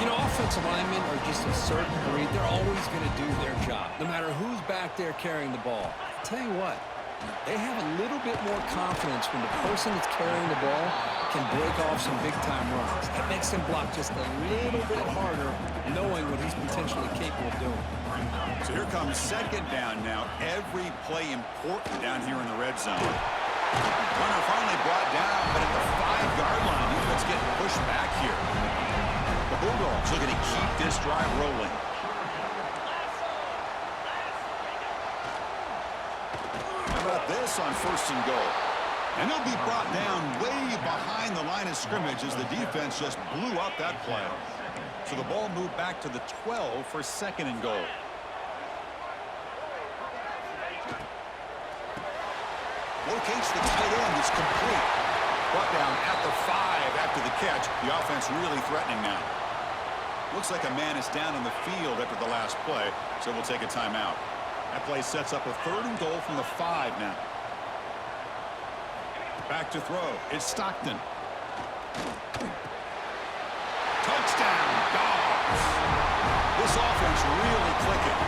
[SPEAKER 2] You know, offensive linemen are just a certain breed. They're always going to do their job, no matter who's back there carrying the ball. I tell you what, they have a little bit more confidence when the person that's carrying the ball can break off some big-time runs. That makes them block just a little bit harder, knowing what he's potentially capable of doing.
[SPEAKER 1] So here comes second down now. Every play important down here in the red zone. Runner finally brought down, but at the 5-yard line, defense getting pushed back here. The Bulldogs looking to keep this drive rolling. How about this on first and goal? And they'll be brought down way behind the line of scrimmage as the defense just blew up that play. So the ball moved back to the 12 for 2nd and goal. Locates the tight end. It's complete. Brought down at the 5 after the catch. The offense really threatening now. Looks like a man is down on the field after the last play, so we'll take a timeout. That play sets up a 3rd and goal from the 5 now. Back to throw. It's Stockton. Touchdown, Dogs. This offense really clicking.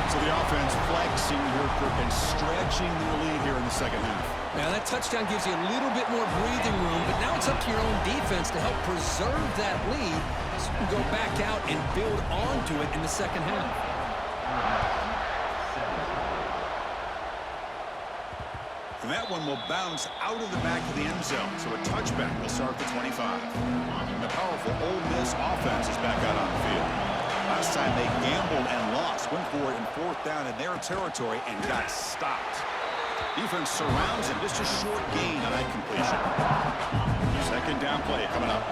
[SPEAKER 1] So the offense flexing here and stretching their lead here in the second half.
[SPEAKER 2] Now, that touchdown gives you a little bit more breathing room, but now it's up to your own defense to help preserve that lead so you can go back out and build onto it in the second half.
[SPEAKER 1] And that one will bounce out of the back of the end zone, so a touchback will start the 25. And the powerful Ole Miss offense is back out on the field. Last time they gambled and lost, went for it in 4th down in their territory and got stopped. Defense surrounds him, just a short gain on that completion. Second down play coming up.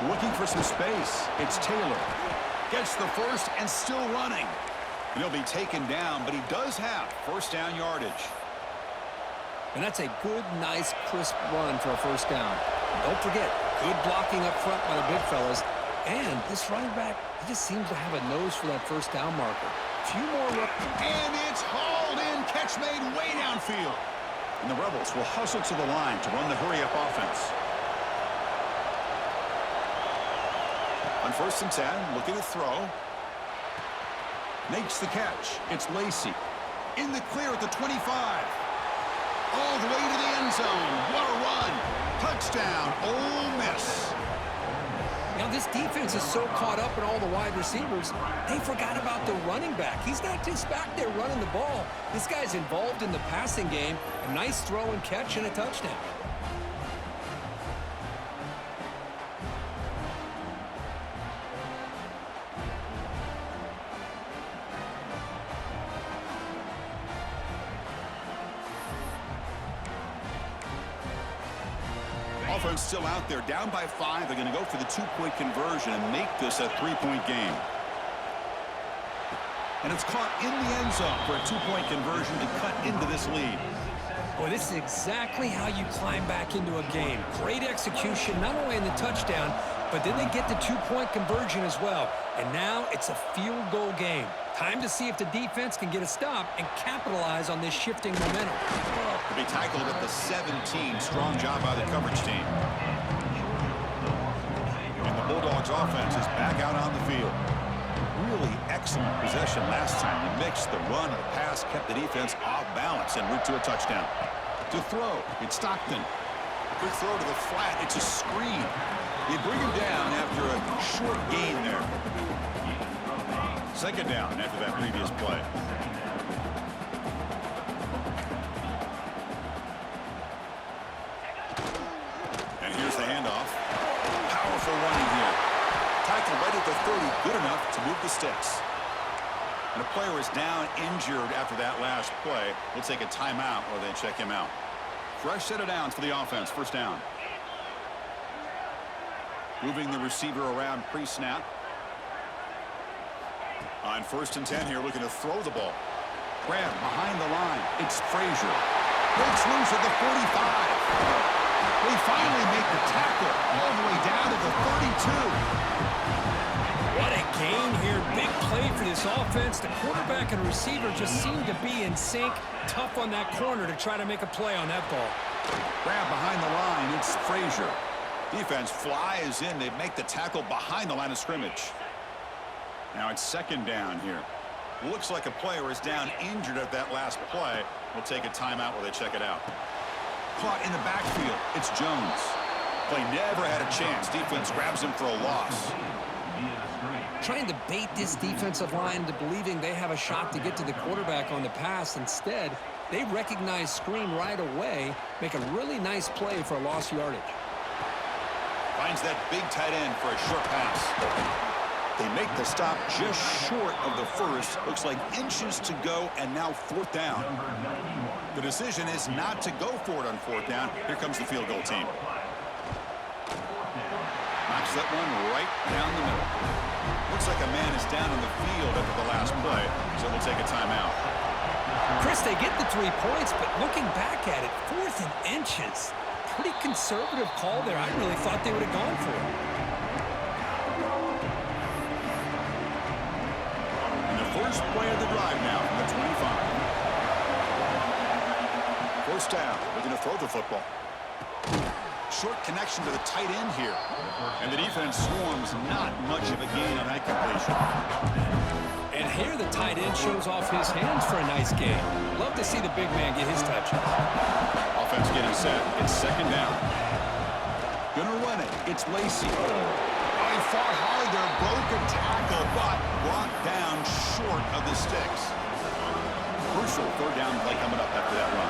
[SPEAKER 1] Looking for some space. It's Taylor. Gets the first and still running. And he'll be taken down, but he does have first down yardage.
[SPEAKER 2] And that's a good, nice, crisp run for a first down. Don't forget, good blocking up front by the big fellas. And this running back, he just seems to have a nose for that first down marker. A few more
[SPEAKER 1] and it's hauled in. Catch made way downfield. And the Rebels will hustle to the line to run the hurry-up offense. On 1st and 10, looking to throw. Makes the catch. It's Lacy. In the clear at the 25. All the way to the end zone. What a run. Touchdown, Ole Miss.
[SPEAKER 2] Now, this defense is so caught up in all the wide receivers, they forgot about the running back. He's not just back there running the ball. This guy's involved in the passing game. A nice throw and catch and a touchdown.
[SPEAKER 1] Offense still out there, down by 5. They're going to go for the 2-point conversion and make this a 3-point game. And it's caught in the end zone for a 2-point conversion to cut into this lead.
[SPEAKER 2] Boy, this is exactly how you climb back into a game. Great execution, not only in the touchdown, but then they get the 2-point conversion as well. And now it's a field goal game. Time to see if the defense can get a stop and capitalize on this shifting momentum.
[SPEAKER 1] To be tackled at the 17. Strong job by the coverage team. And the Bulldogs offense is back out on the field. Really excellent possession last time. They mixed the run or pass, kept the defense off balance en route to a touchdown. To throw, it's Stockton. Quick throw to the flat. It's a screen. They bring him down after a short gain there. Second down after that previous play. And here's the handoff. Powerful running here. Tackle right at the 30, good enough to move the sticks. And a player is down injured after that last play. We'll take a timeout or they check him out. Fresh set of downs for the offense. First down. Moving the receiver around pre-snap. On 1st and 10 here, looking to throw the ball. Grab behind the line. It's Frazier. Breaks loose at the 45. They finally make the tackle all the way down to the 32.
[SPEAKER 2] What a gain here. Big play for this offense. The quarterback and receiver just seem to be in sync. Tough on that corner to try to make a play on that ball.
[SPEAKER 1] Grab behind the line. It's Frazier. Defense flies in. They make the tackle behind the line of scrimmage. Now it's second down here. Looks like a player is down injured at that last play. We'll take a timeout while they check it out. Caught in the backfield. It's Jones. Play never had a chance. Defense grabs him for a loss.
[SPEAKER 2] Trying to bait this defensive line into believing they have a shot to get to the quarterback on the pass. Instead, they recognize screen right away, make a really nice play for a lost yardage.
[SPEAKER 1] Finds that big tight end for a short pass. They make the stop just short of the first. Looks like inches to go, and now 4th down. The decision is not to go for it on 4th down. Here comes the field goal team. Knocks that one right down the middle. Looks like a man is down on the field after the last play, so we'll take a timeout.
[SPEAKER 2] Chris, they get the 3 points, but looking back at it, 4th and inches. Pretty conservative call there. I really thought they would have gone for it.
[SPEAKER 1] And the first play of the drive now from the 25. First down. Looking to throw the football. Short connection to the tight end here. And the defense swarms. Not much of a gain on that completion.
[SPEAKER 2] And here the tight end shows off his hands for a nice gain. Love to see the big man get his touches.
[SPEAKER 1] Offense getting set. It's second down. Gonna run it. It's Lacy. Oh, he fought hard there. Broke a tackle, but brought down short of the sticks. Crucial 3rd down play coming up after that run.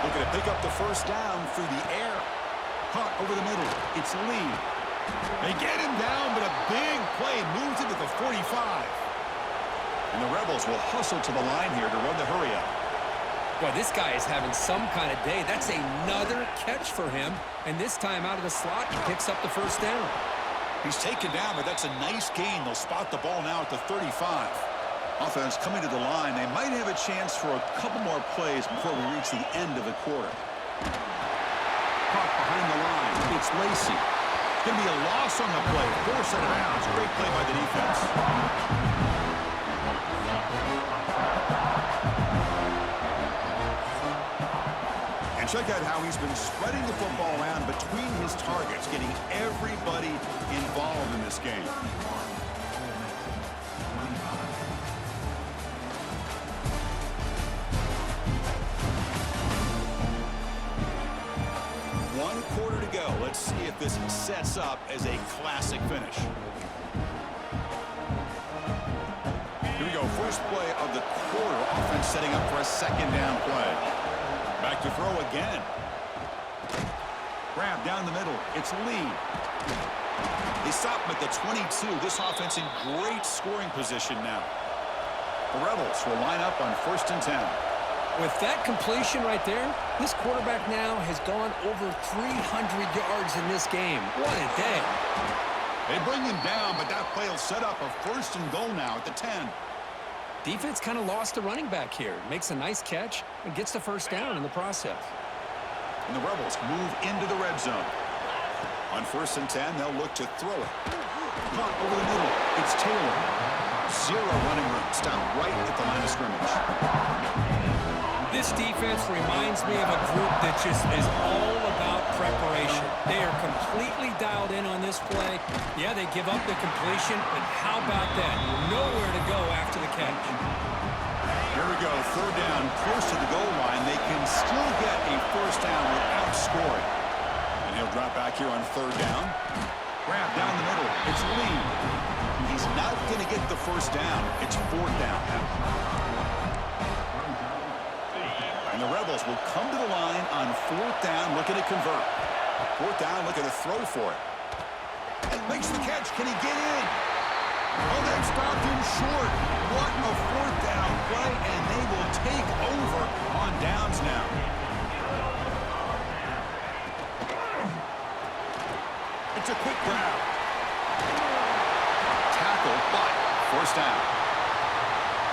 [SPEAKER 1] Looking to pick up the first down through the air. Caught over the middle. It's Lee. They get him down, but a big play moves into the 45. And the Rebels will hustle to the line here to run the hurry up.
[SPEAKER 2] Boy, this guy is having some kind of day. That's another catch for him. And this time out of the slot, he picks up the first down.
[SPEAKER 1] He's taken down, but that's a nice gain. They'll spot the ball now at the 35. Offense coming to the line. They might have a chance for a couple more plays before we reach the end of the quarter. Caught behind the line. It's Lacy. Going to be a loss on the play. Force it out. Great play by the defense. And check out how he's been spreading the football around between his targets, getting everybody involved in this game. One quarter to go. Let's see if this sets up as a classic finish. Here we go. First play of the quarter. Offense setting up for a second down play. Back to throw again. Grab down the middle. It's Lee. They stop him at the 22. This offense in great scoring position now. The Rebels will line up on 1st and 10.
[SPEAKER 2] With that completion right there, this quarterback now has gone over 300 yards in this game. What a day.
[SPEAKER 1] They bring him down, but that play will set up a 1st and goal now at the 10.
[SPEAKER 2] Defense kind of lost the running back here. Makes a nice catch and gets the first down in the process.
[SPEAKER 1] And the Rebels move into the red zone. On 1st and 10, they'll look to throw it. Caught over the middle. It's Taylor. Zero running room. Stop right at the line of scrimmage.
[SPEAKER 2] This defense reminds me of a group that just is all about preparation. They are completely dialed in on this play. Yeah, they give up the completion, but how about that? Nowhere to go after the catch.
[SPEAKER 1] Here we go. 3rd down, close to the goal line. They can still get a first down without scoring. And he'll drop back here on 3rd down. Grab down the middle. It's Lee. He's not going to get the first down. It's 4th down now. And the Rebels will come to the line on 4th down, looking to convert. 4th down, looking to throw for it. And makes the catch. Can he get in? Oh, they've stopped him short. What a 4th down play, and they will take over on downs now. It's a quick grab. Tackle, but 1st down.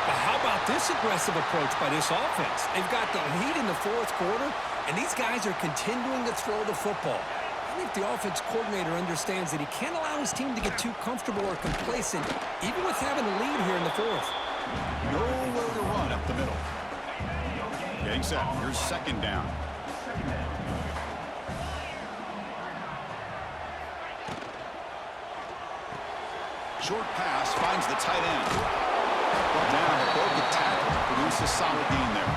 [SPEAKER 2] But how about this aggressive approach by this offense? They've got the lead in the 4th quarter, and these guys are continuing to throw the football. I think the offense coordinator understands that he can't allow his team to get too comfortable or complacent, even with having a lead here in the 4th.
[SPEAKER 1] Nowhere to run up the middle. Getting set. Here's 2nd down. Short pass finds the tight end. Brought down, a broken tackle. Produce a solid gain there.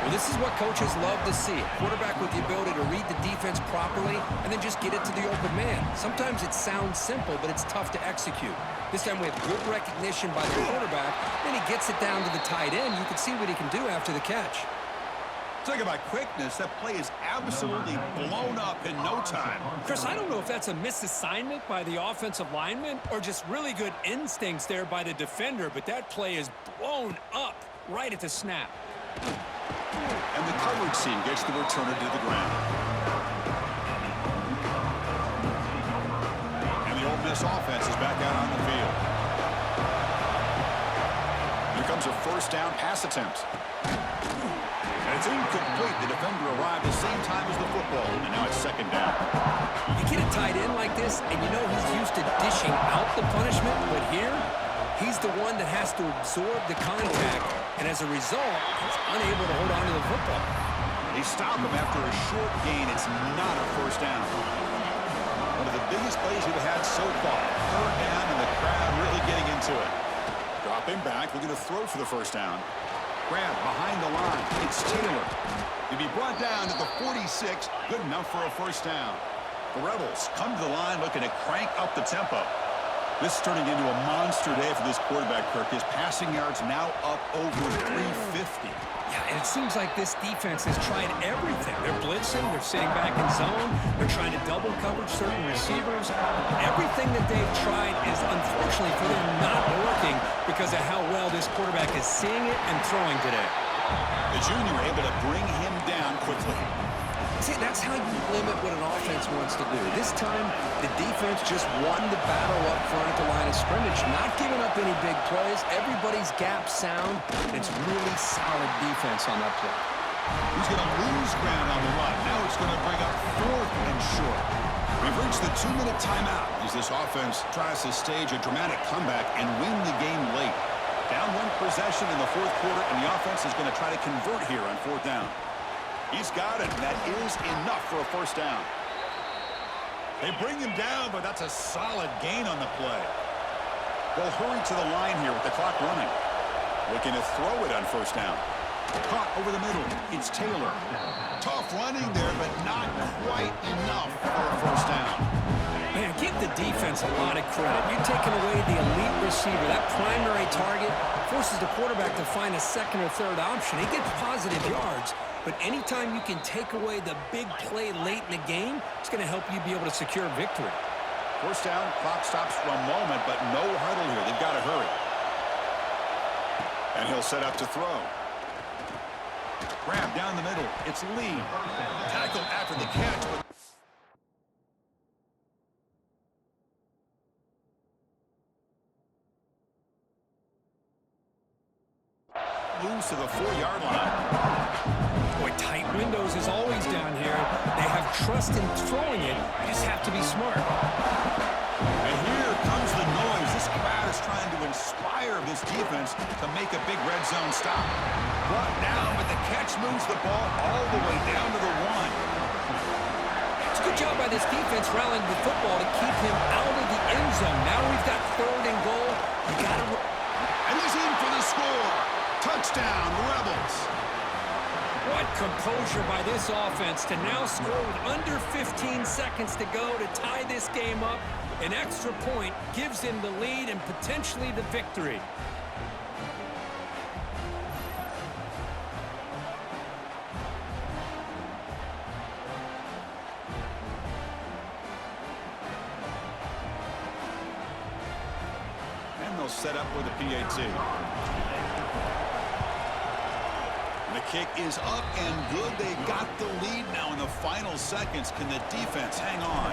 [SPEAKER 2] Well, this is what coaches love to see. A quarterback with the ability to read the defense properly and then just get it to the open man. Sometimes it sounds simple, but it's tough to execute. This time we have good recognition by the quarterback. Then he gets it down to the tight end. You can see what he can do after the catch.
[SPEAKER 1] Talk about quickness. That play is absolutely blown up in no time.
[SPEAKER 2] Chris, I don't know if that's a misassignment by the offensive lineman or just really good instincts there by the defender, but that play is blown up right at the snap.
[SPEAKER 1] And the coverage team gets the returner to the ground. And the Ole Miss offense is back out on the field. Here comes a 1st down pass attempt. And it's incomplete. The defender arrived at the same time as the football. And now it's 2nd down.
[SPEAKER 2] You get a tight end like this, and you know he's used to dishing out the punishment, but here, he's the one that has to absorb the contact, and as a result, he's unable to hold on to the football.
[SPEAKER 1] They stop him after a short gain. It's not a 1st down. One of the biggest plays we've had so far. 3rd down, and the crowd really getting into it. Drop him back. We're going to throw for the 1st down. Grab behind the line. It's Taylor. He'll be brought down at the 46. Good enough for a 1st down. The Rebels come to the line looking to crank up the tempo. This is turning into a monster day for this quarterback, Kirk. His passing yards now up over 350.
[SPEAKER 2] Yeah, and it seems like this defense has tried everything. They're blitzing, they're sitting back in zone, they're trying to double coverage certain receivers. Everything that they've tried is, unfortunately for them, not working because of how well this quarterback is seeing it and throwing today.
[SPEAKER 1] The junior able to bring him down quickly.
[SPEAKER 2] See, that's how you limit what an offense wants to do. This time, the defense just won the battle up front at the line of scrimmage, not giving up any big plays. Everybody's gap sound. It's really solid defense on that play.
[SPEAKER 1] He's going to lose ground on the run. Now it's going to bring up 4th and short. We've reached the 2-minute timeout as this offense tries to stage a dramatic comeback and win the game late. Down 1 possession in the 4th quarter, and the offense is going to try to convert here on 4th down. He's got it, and that is enough for a 1st down. They bring him down, but that's a solid gain on the play. They'll hurry to the line here with the clock running. Looking to throw it on 1st down. Caught over the middle. It's Taylor. Tough running there, but not quite enough for a 1st down.
[SPEAKER 2] Man, give the defense a lot of credit. You're taking away the elite receiver. That primary target forces the quarterback to find a 2nd or 3rd option. He gets positive yards, but anytime you can take away the big play late in the game, it's going to help you be able to secure victory.
[SPEAKER 1] 1st down, clock stops for a moment, but no huddle here. They've got to hurry. And he'll set up to throw. Grab down the middle. It's Lee. Tackle after the catch. Loose to the 4-yard line.
[SPEAKER 2] Boy, tight windows is always down here. They have trust in throwing it. You just have to be smart.
[SPEAKER 1] And here comes the noise. This crowd is trying to inspire this defense to make a big red zone stop. Brought down, but the catch moves the ball all the way down to the 1.
[SPEAKER 2] It's a good job by this defense rallying the football to keep him out of the end zone. Now we've got 3rd and goal. You got to...
[SPEAKER 1] And he's in for the score. Touchdown, Rebels.
[SPEAKER 2] What composure by this offense to now score with under 15 seconds to go to tie this game up. An extra point gives him the lead and potentially the victory.
[SPEAKER 1] And they'll set up with a PAT. The kick is up and good. They got the lead now in the final seconds. Can the defense hang on?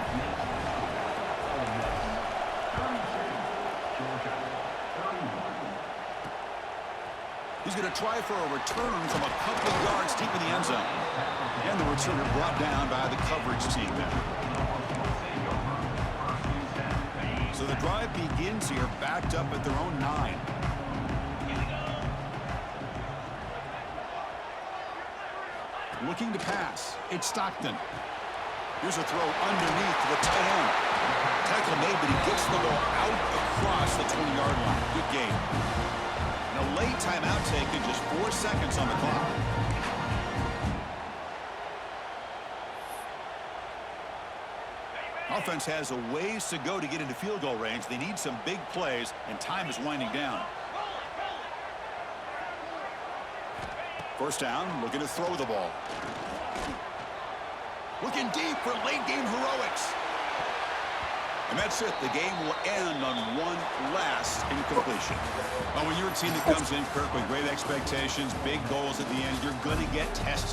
[SPEAKER 1] He's going to try for a return from a couple of yards deep in the end zone. And the returner brought down by the coverage team there. So the drive begins here, backed up at their own 9. Looking to pass. It's Stockton. Here's a throw underneath to the tight end. Tackle made, but he gets the ball out across the 20-yard line. Good game. And a late timeout taken, just 4 seconds on the clock. Offense has a ways to go to get into field goal range. They need some big plays, and time is winding down. 1st down, looking to throw the ball. Looking deep for late game heroics. And that's it. The game will end on one last incompletion. Well, when you're a team that comes in, Kirk, with great expectations, big goals at the end, you're going to get tested.